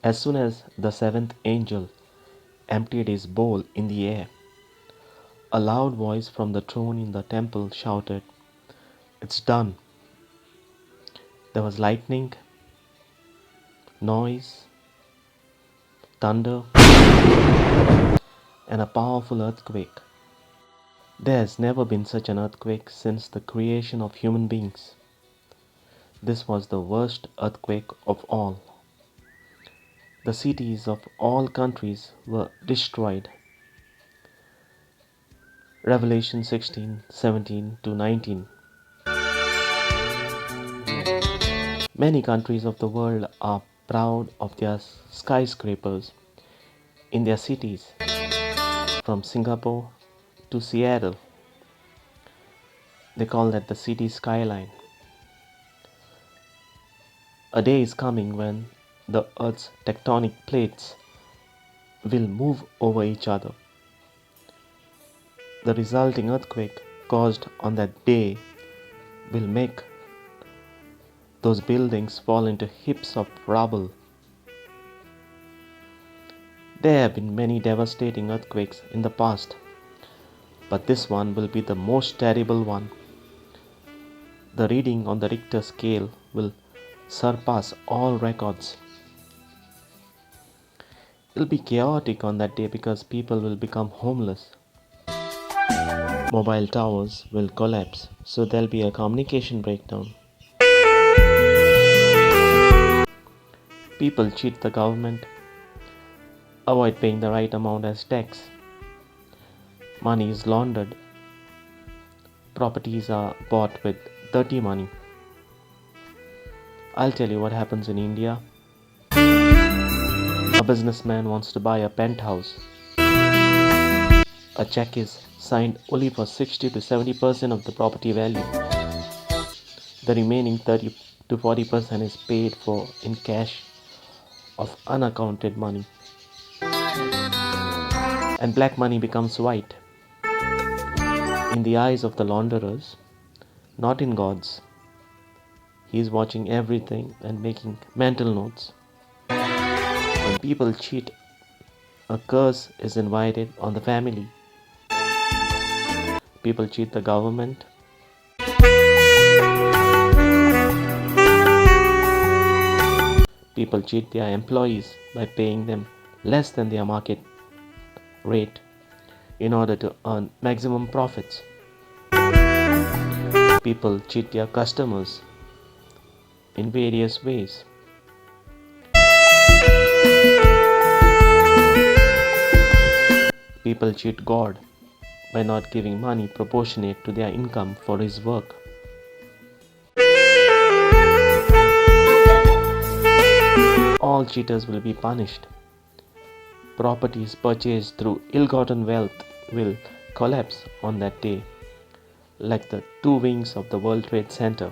As soon as the seventh angel emptied his bowl in the air, a loud voice from the throne in the temple shouted, "It's done." There was lightning, noise, thunder, and a powerful earthquake. There has never been such an earthquake since the creation of human beings. This was the worst earthquake of all. The cities of all countries were destroyed. Revelation 16:17 to 19. Many countries of the world are proud of their skyscrapers in their cities, from Singapore to Seattle. They call that the city skyline. A day is coming when the Earth's tectonic plates will move over each other. The resulting earthquake caused on that day will make those buildings fall into heaps of rubble. There have been many devastating earthquakes in the past, but this one will be the most terrible one. The reading on the Richter scale will surpass all records. It will be chaotic on that day because people will become homeless. Mobile towers will collapse, so there'll be a communication breakdown. People cheat the government, avoid paying the right amount as tax. Money is laundered. Properties are bought with dirty money. I'll tell you what happens in India. A businessman wants to buy a penthouse. A check is signed only for 60 to 70% of the property value. The remaining 30 to 40% is paid for in cash of unaccounted money. And black money becomes white. In the eyes of the launderers, not in God's. He is watching everything and making mental notes. When people cheat, a curse is invited on the family. People cheat the government. People cheat their employees by paying them less than their market rate in order to earn maximum profits. People cheat their customers in various ways. People cheat God by not giving money proportionate to their income for His work. All cheaters will be punished. Properties purchased through ill-gotten wealth will collapse on that day, like the two wings of the World Trade Center.